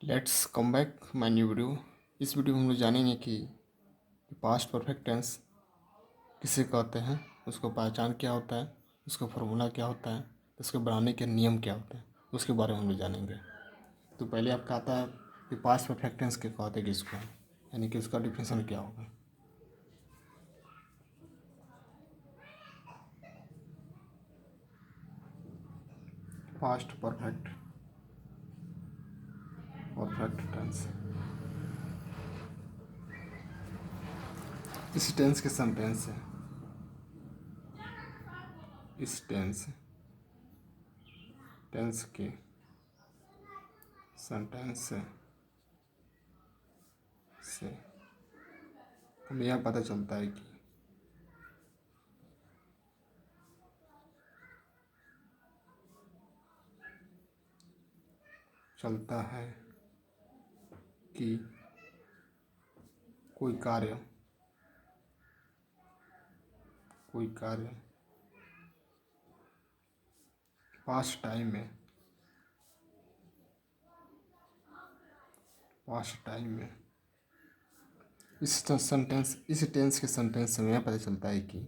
Let's come back my new video. इस video में हम लोग जानेंगे कि पास्ट परफेक्ट टेंस किसे कहते हैं, उसको पहचान क्या होता है, उसका फार्मूला क्या होता है, उसके बनाने के नियम क्या होते हैं, उसके बारे में हम लोग जानेंगे। तो पहले आपका आता है कि पास्ट परफेक्ट टेंस के कहते किसको हैं, यानी कि उसका डिफिनेशन क्या होगा। पास्ट परफेक्ट परफेक्ट टेंस इस टेंस के सेंटेंस है, इस टेंस के सेंटेंस से हमें यह पता चलता है कि चलता है कि कोई कार्य पास्ट टाइम में इस टेंस के सेंटेंस से हमें पता चलता है कि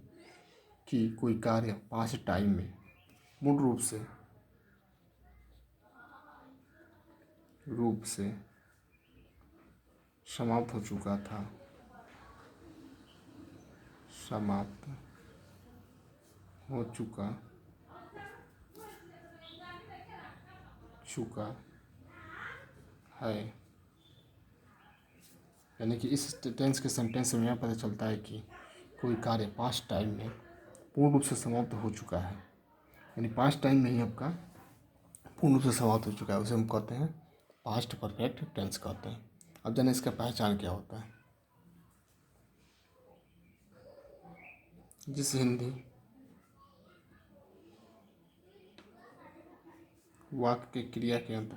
कोई कार्य पास्ट टाइम में मूल रूप से समाप्त हो चुका था, समाप्त हो चुका है। यानी कि इस टेंस के सेंटेंस से हमें पता चलता है कि कोई कार्य पास्ट टाइम में पूर्ण रूप से समाप्त हो चुका है, यानी पास्ट टाइम में ही आपका पूर्ण रूप से समाप्त हो चुका है, उसे हम कहते हैं पास्ट परफेक्ट टेंस कहते हैं। अब जाने इसका पहचान क्या होता है। जिस हिंदी वाक्य के क्रिया के अंत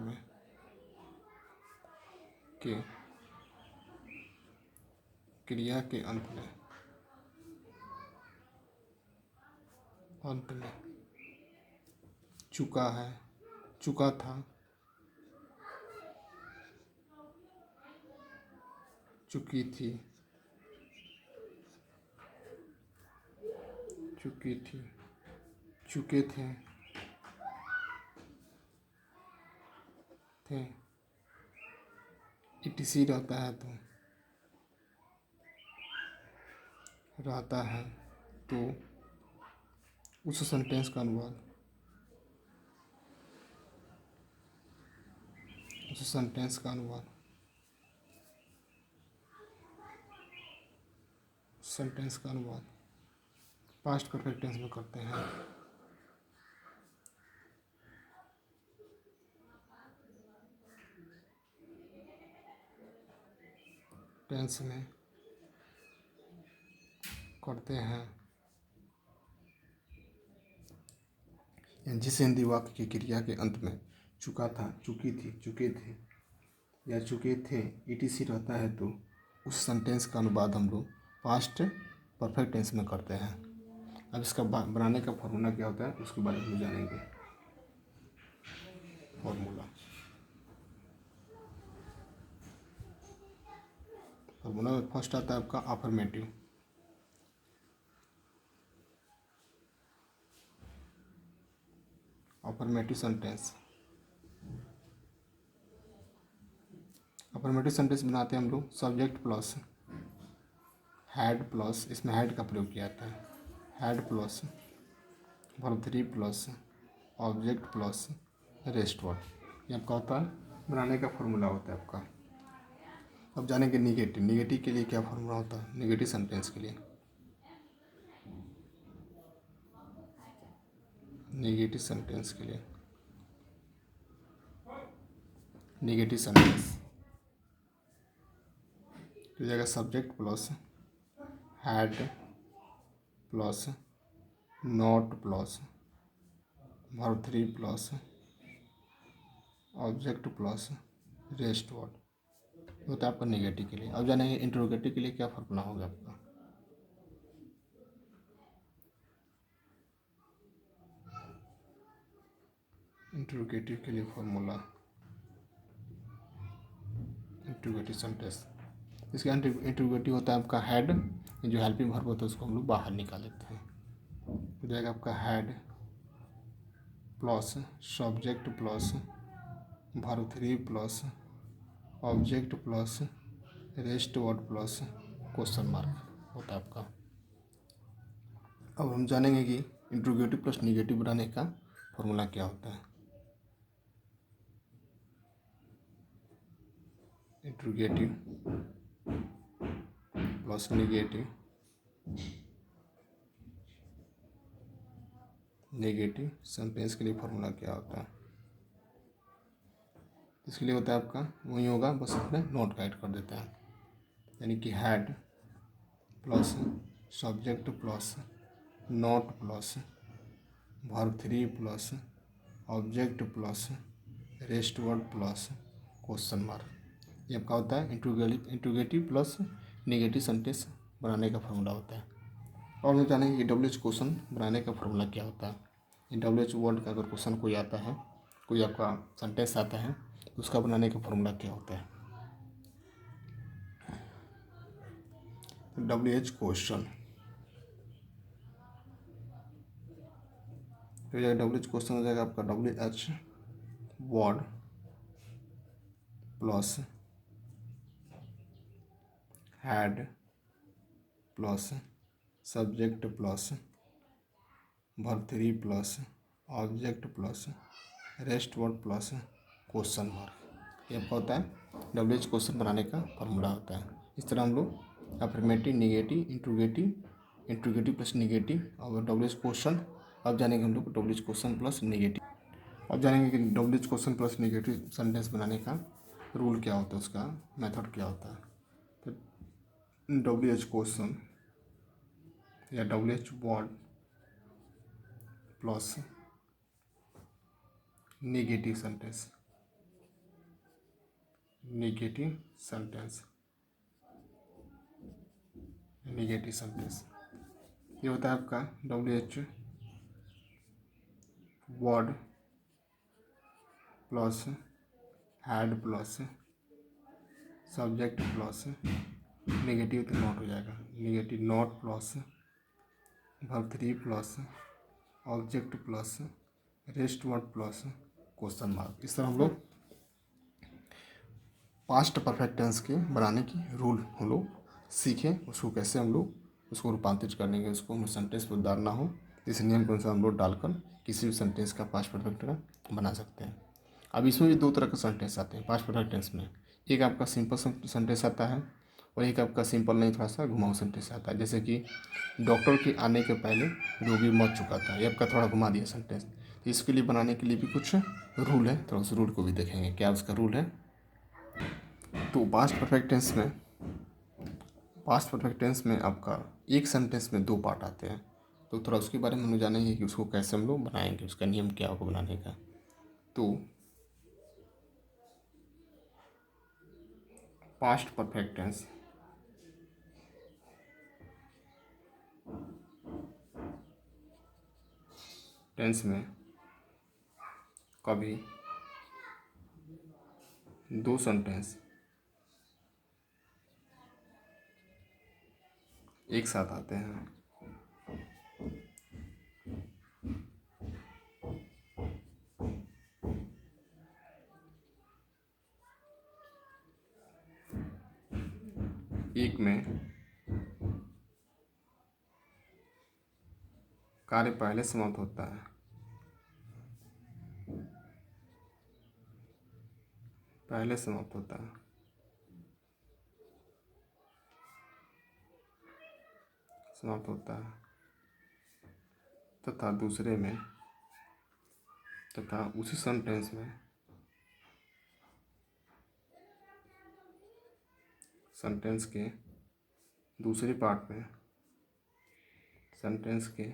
में चुका है, चुका था, चुकी थी, चुके थे, etc रहता है तो उस सेंटेंस का अनुवाद पास्ट परफेक्ट टेंस में करते हैं। जिस हिंदी वाक्य की क्रिया के अंत में चुका था, चुकी थी, चुके थे या चुके थे etc रहता है तो उस सेंटेंस का अनुवाद हम लोग पास्ट परफेक्ट टेंस में करते हैं। अब इसका बनाने का फॉर्मूला क्या होता है उसके बारे में जानेंगे। फॉर्मूला में फर्स्ट आता है आपका अफर्मेटिव। सेंटेंस बनाते हैं हम लोग सब्जेक्ट प्लस हैड प्लस, इसमें हैड का प्रयोग किया जाता है, had plus verb 3 plus object plus rest word, ये आपका होता है बनाने का फॉर्मूला होता है आपका। अब जानेंगे निगेटिव के लिए क्या फॉर्मूला होता है। निगेटिव सेंटेंस के लिए निगेटिव सेंटेंस तो जाएगा subject plus had plus not plus verb 3 plus object plus rest word होता है आपका निगेटिव के लिए। अब जानेंगे इंट्रोगेटिव के लिए क्या फॉर्मूला होगा आपका। इंट्रोगेटिव के लिए फॉर्मूला इंट्रोगेटिव सेंटेंस। इसके इंट्रोगेटिव होता है आपका हैड, जो हेल्पिंग वर्ब होता है उसको हम लोग बाहर निकाल लेते हैं। हो जाएगा आपका had plus subject plus verb 3 plus object plus rest word plus question mark होता है आपका। अब हम जानेंगे कि इंट्रोगेटिव प्लस निगेटिव बनाने का फॉर्मूला क्या होता है। इंट्रोगेटिव प्लस नेगेटिव सेंटेंस के लिए फॉर्मूला क्या होता है। इसके लिए होता है आपका वही होगा, बस इसमें नोट गाइड कर देते हैं। यानी कि had plus subject plus note plus verb 3 plus object plus rest word plus question mark. ये आपका होता है इंट्रोगेटिव प्लस नेगेटिव सेंटेंस बनाने का फॉर्मूला होता है। और हम जानेंगे कि डब्ल्यू क्वेश्चन बनाने का फॉर्मूला क्या होता है। ये डब्ल्यू वर्ड का अगर क्वेश्चन कोई आता है, कोई आपका सेंटेंस आता है, तो उसका बनाने का फॉर्मूला क्या होता है। डब्ल्यू क्वेश्चन, तो डब्ल्यू क्वेश्चन हो जाएगा आपका W word plus had plus subject plus verb 3 plus object plus rest word plus question mark. ये आपका होता है डब्ल्यू क्वेश्चन बनाने का फॉर्मूला होता है। इस तरह हम लोग affirmative, negative, interrogative plus negative और डब्ल्यू क्वेश्चन। अब जानेंगे हम लोग डब्ल्यू क्वेश्चन प्लस निगेटिव। अब जानेंगे कि W question plus negative sentence बनाने का रूल क्या होता है, उसका मेथड क्या होता है। तो डब्ल्यू क्वेश्चन या W word plus negative sentence, negative sentence ये होता है आपका W word plus had plus subject plus negative तो नॉट हो जाएगा, negative not plus verb 3 plus object plus rest word plus question mark. इस तरह हम लोग पास्ट परफेक्ट टेंस के बनाने की रूल हम लोग सीखें, उसको कैसे हम लोग उसको रूपांतरित करेंगे, उसको हम सेंटेंस पर उतारना हो, इस नियम के अनुसार हम लोग डालकर किसी भी सेंटेंस का पास्ट परफेक्ट का बना सकते हैं। अब इसमें भी दो तरह के सेंटेंस आते हैं पास्ट परफेक्ट टेंस में। एक आपका सिंपल सेंटेंस आता है और एक आपका सिंपल नहीं, थोड़ा सा घुमाऊ सेंटेंस आता है। जैसे कि डॉक्टर के आने के पहले रोगी मर चुका था, ये आपका थोड़ा घुमा दिया सेंटेंस। तो इसके लिए बनाने के लिए भी कुछ रूल है, तो उस रूल को भी देखेंगे क्या उसका रूल है। तो पास्ट परफेक्ट टेंस में आपका एक सेंटेंस में दो पार्ट आते हैं, तो थोड़ा उसके बारे में हम लोग जानेंगे कि उसको कैसे हम लोग बनाएंगे, उसका नियम क्या होगा बनाने का। तो पास्ट परफेक्ट टेंस में कभी दो सेंटेंस एक साथ आते हैं। एक में कार्य पहले समाप्त होता है, तथा दूसरे में, तथा उसी सेंटेंस में सेंटेंस के दूसरे पार्ट में सेंटेंस के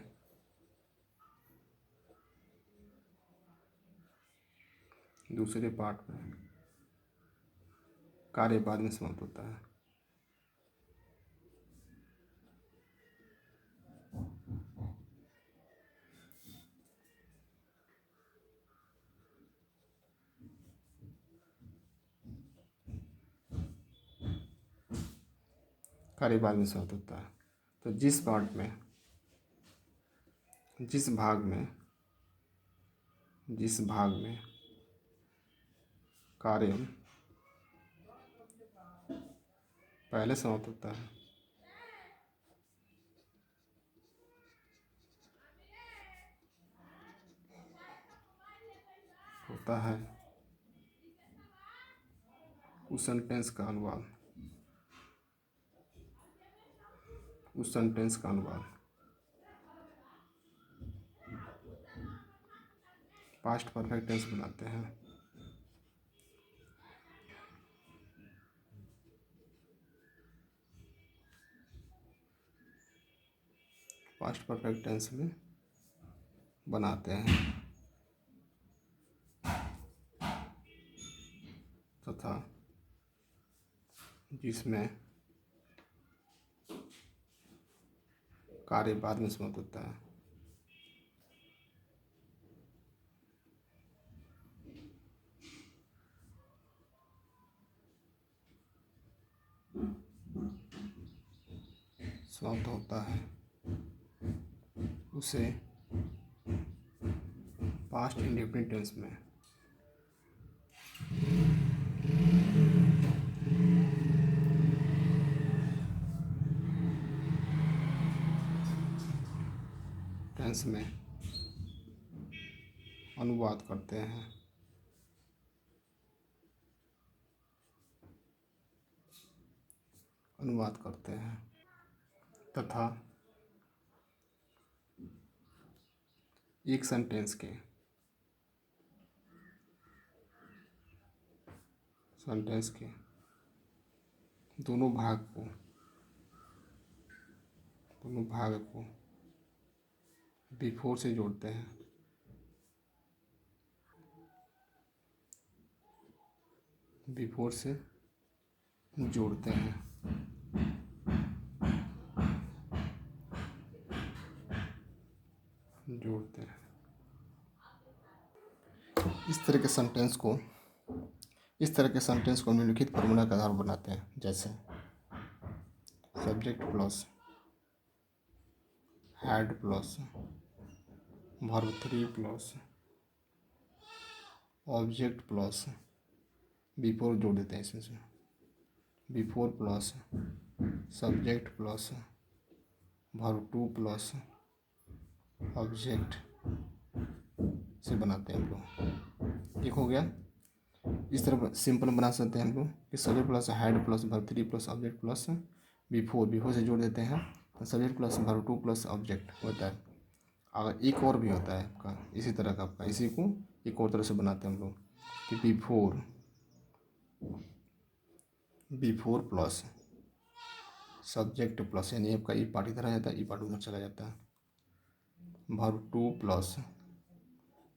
दूसरे पार्ट में कार्य बाद में समाप्त होता है। कार्य बाद में समाप्त होता है। तो जिस भाग में कार्य पहले समाप्त होता है उस सेंटेंस का अनुवाद पास्ट परफेक्ट टेंस बनाते हैं। पास्ट परफेक्ट टेंस में बनाते हैं तथा जिसमें कार्य बाद में समाप्त होता है। समाप्त होता है उसे पास्ट इंडेफिनिट टेंस में अनुवाद करते हैं तथा एक सेंटेंस के दोनों भाग को बिफोर से जोड़ते हैं। इस तरह के सेंटेंस को निम्नलिखित फॉर्मूला के आधार पर बनाते हैं, जैसे subject plus had plus verb 3 plus object plus before जोड़ देते हैं इसमें से, before plus subject plus verb 2 plus object से बनाते हैं हम लोग। एक हो गया। इस तरह सिंपल बना सकते हैं हम लोग कि subject plus had plus verb 3 plus object plus before से जोड़ देते हैं तो subject plus verb 2 plus object होता है। अगर एक और भी होता है आपका इसी तरह का, आपका इसी को एक और तरह से बनाते हैं हम लोग कि बिफोर प्लस सब्जेक्ट प्लस, यानी आपका ई पार्ट इधर आ जाता है, ई पार्ट उधर चला जाता है, verb 2 plus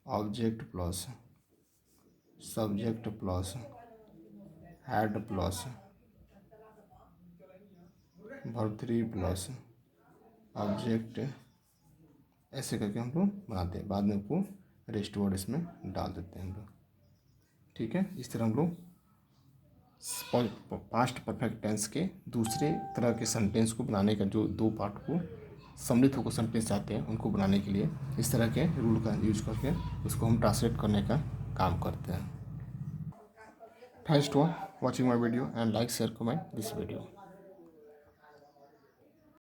object plus subject plus had plus verb 3 plus object, ऐसे करके हम लोग बनाते हैं। बाद में आपको रेस्ट वर्ड इसमें डाल देते हैं हम लोग। ठीक है, इस तरह हम लोग पास्ट परफेक्ट टेंस के दूसरे तरह के सेंटेंस को बनाने का, जो दो पार्ट को सम्मिलित होकर सेंटेंस चाहते हैं उनको बनाने के लिए इस तरह के रूल का यूज करके उसको हम ट्रांसलेट करने का काम करते हैं। Thanks for watching my video and like share comment this video.